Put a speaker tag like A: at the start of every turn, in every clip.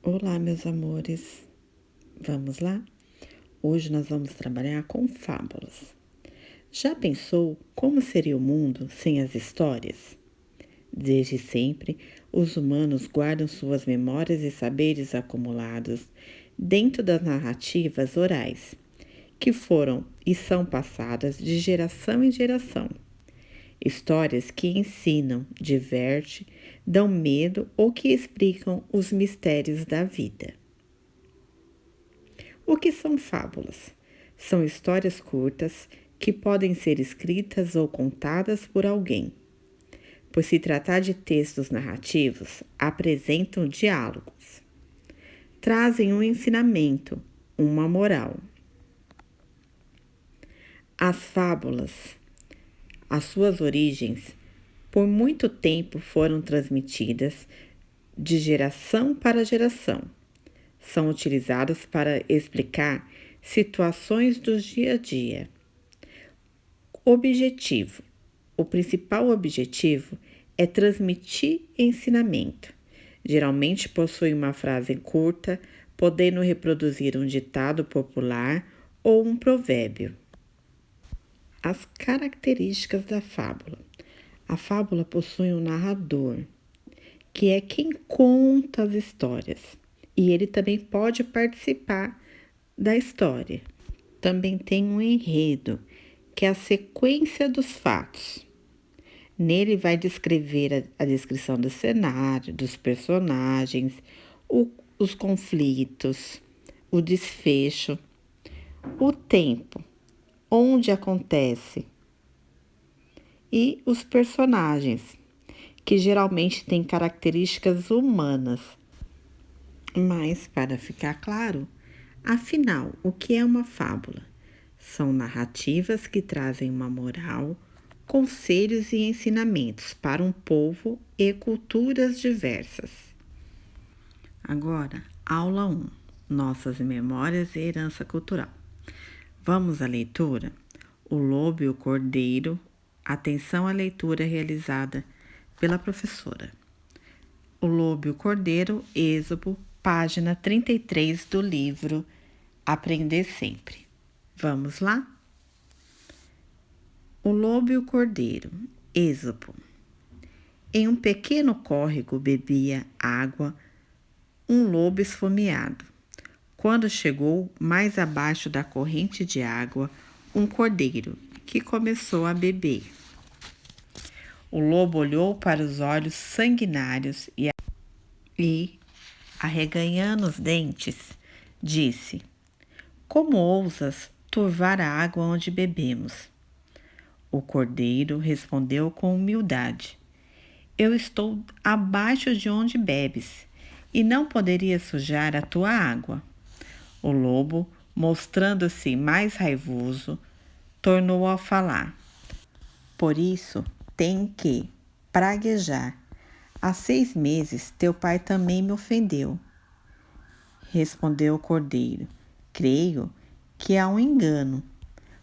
A: Olá, meus amores. Vamos lá? Hoje nós vamos trabalhar com fábulas. Já pensou como seria o mundo sem as histórias? Desde sempre, os humanos guardam suas memórias e saberes acumulados dentro das narrativas orais, que foram e são passadas de geração em geração. Histórias que ensinam, divertem, dão medo ou que explicam os mistérios da vida. O que são fábulas? São histórias curtas que podem ser escritas ou contadas por alguém. Por se tratar de textos narrativos, apresentam diálogos. Trazem um ensinamento, uma moral. As fábulas, as suas origens, por muito tempo foram transmitidas de geração para geração. São utilizadas para explicar situações do dia a dia. Objetivo: o principal objetivo é transmitir ensinamento. Geralmente possui uma frase curta, podendo reproduzir um ditado popular ou um provérbio. As características da fábula: a fábula possui um narrador, que é quem conta as histórias, e ele também pode participar da história. Também tem um enredo, que é a sequência dos fatos. Nele vai descrever a descrição do cenário, dos personagens, os conflitos, o desfecho, o tempo, onde acontece e os personagens, que geralmente têm características humanas. Mas, para ficar claro, afinal, o que é uma fábula? São narrativas que trazem uma moral, conselhos e ensinamentos para um povo e culturas diversas. Agora, aula 1. Nossas memórias e herança cultural. Vamos à leitura? O Lobo e o Cordeiro. Atenção à leitura realizada pela professora. O Lobo e o Cordeiro, Êxodo, página 33 do livro Aprender Sempre. Vamos lá? O Lobo e o Cordeiro, Êxodo. Em um pequeno córrego bebia água um lobo esfomeado. Quando chegou mais abaixo da corrente de água, um cordeiro, que começou a beber. O lobo olhou para os olhos sanguinários e, arreganhando os dentes, disse: Como ousas turvar a água onde bebemos? O cordeiro respondeu com humildade: Eu estou abaixo de onde bebes, e não poderia sujar a tua água. O lobo, mostrando-se mais raivoso, tornou a falar: Por isso tem que praguejar. Há 6 meses teu pai também me ofendeu. Respondeu o cordeiro: Creio que há um engano,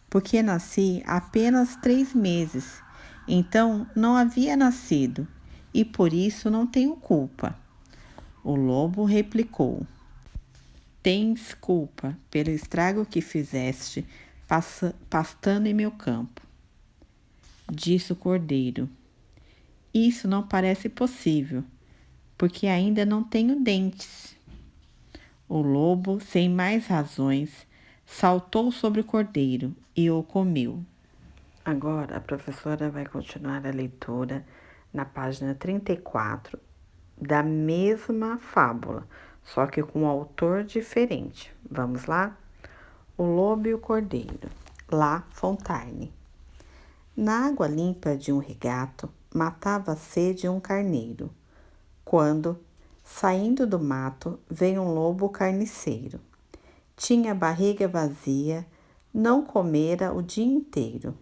A: porque nasci apenas 3 meses, então não havia nascido, e por isso não tenho culpa. O lobo replicou: Tens culpa pelo estrago que fizeste pastando em meu campo. Disse o cordeiro: Isso não parece possível, porque ainda não tenho dentes. O lobo, sem mais razões, saltou sobre o cordeiro e o comeu. Agora a professora vai continuar a leitura na página 34 da mesma fábula, só que com um autor diferente. Vamos lá? O Lobo e o Cordeiro, La Fontaine. Na água limpa de um regato, matava a sede um carneiro, quando, saindo do mato, veio um lobo carniceiro. Tinha a barriga vazia, não comera o dia inteiro.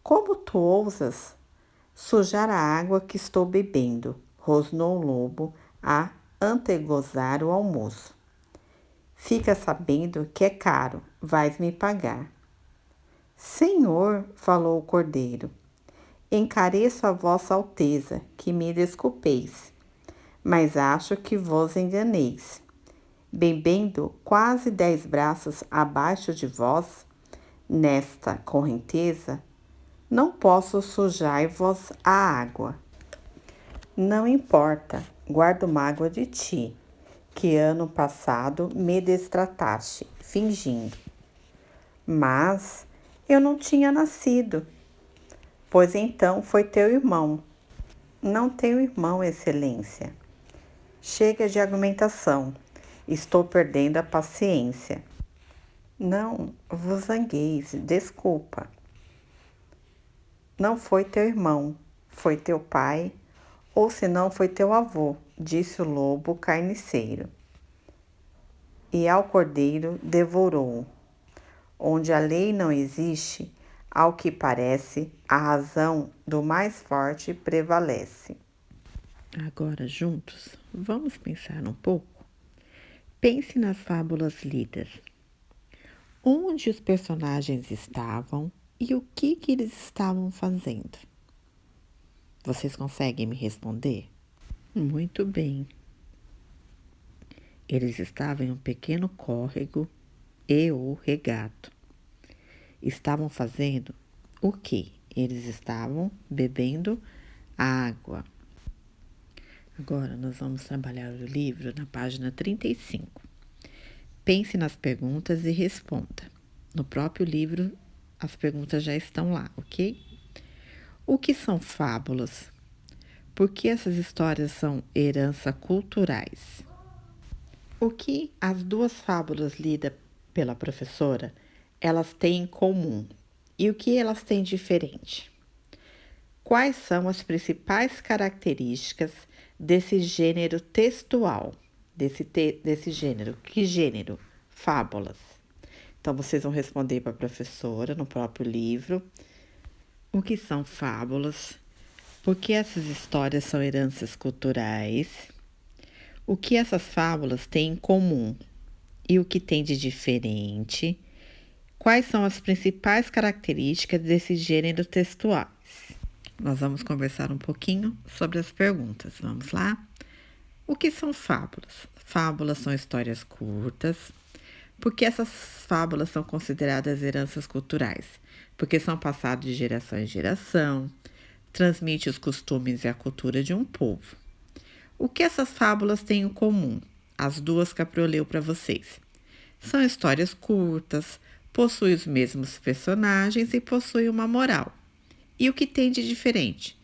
A: Como tu ousas sujar a água que estou bebendo? Rosnou o lobo a antegozar o almoço. Fica sabendo que é caro, vais me pagar. Senhor, falou o cordeiro, encareço a vossa alteza, que me desculpeis, mas acho que vos enganeis. Bebendo quase 10 braços abaixo de vós, nesta correnteza, não posso sujar-vos a água. Não importa, guardo mágoa de ti, que ano passado me destrataste, fingindo. Mas eu não tinha nascido, pois então foi teu irmão. Não tenho irmão, excelência. Chega de argumentação, estou perdendo a paciência. Não vos zangueis, desculpa. Não foi teu irmão, foi teu pai, ou se não foi teu avô, disse o lobo carniceiro. E ao cordeiro devorou. Onde a lei não existe, ao que parece, a razão do mais forte prevalece. Agora, juntos, vamos pensar um pouco? Pense nas fábulas lidas. Onde os personagens estavam e o que eles estavam fazendo? Vocês conseguem me responder? Muito bem. Eles estavam em um pequeno córrego e ou regato. Estavam fazendo o quê? Eles estavam bebendo água. Agora nós vamos trabalhar o livro na página 35. Pense nas perguntas e responda. No próprio livro, as perguntas já estão lá, ok? O que são fábulas? Por que essas histórias são herança culturais? O que as duas fábulas lidas pela professora, elas têm em comum? E o que elas têm diferente? Quais são as principais características desse gênero textual? Desse gênero. Que gênero? Fábulas. Então, vocês vão responder para a professora no próprio livro. O que são fábulas? Por que essas histórias são heranças culturais? O que essas fábulas têm em comum e o que tem de diferente? Quais são as principais características desse gênero textuais? Nós vamos conversar um pouquinho sobre as perguntas. Vamos lá? O que são fábulas? Fábulas são histórias curtas. Por que essas fábulas são consideradas heranças culturais? Porque são passadas de geração em geração, transmite os costumes e a cultura de um povo. O que essas fábulas têm em comum? As duas que a Pro leu para vocês. São histórias curtas, possuem os mesmos personagens e possuem uma moral. E o que tem de diferente?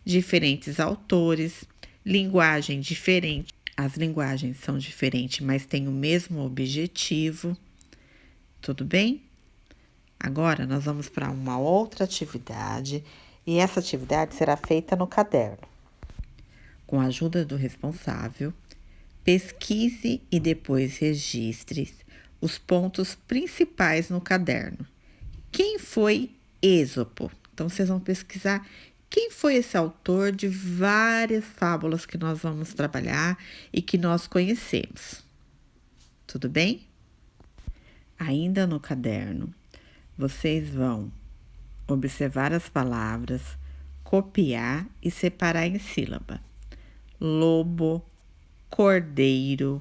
A: Diferentes autores, linguagem diferente. As linguagens são diferentes, mas têm o mesmo objetivo. Tudo bem? Agora nós vamos para uma outra atividade e essa atividade será feita no caderno. Com a ajuda do responsável, pesquise e depois registre os pontos principais no caderno. Quem foi Êxopo? Então, vocês vão pesquisar quem foi esse autor de várias fábulas que nós vamos trabalhar e que nós conhecemos. Tudo bem? Ainda no caderno, vocês vão observar as palavras, copiar e separar em sílaba. Lobo, cordeiro,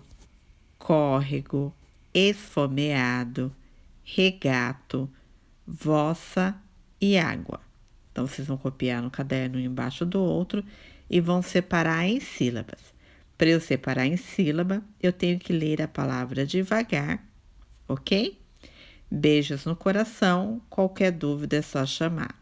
A: córrego, esfomeado, regato, vossa e água. Então, vocês vão copiar no caderno um embaixo do outro e vão separar em sílabas. Para eu separar em sílaba, eu tenho que ler a palavra devagar, ok? Beijos no coração, qualquer dúvida é só chamar.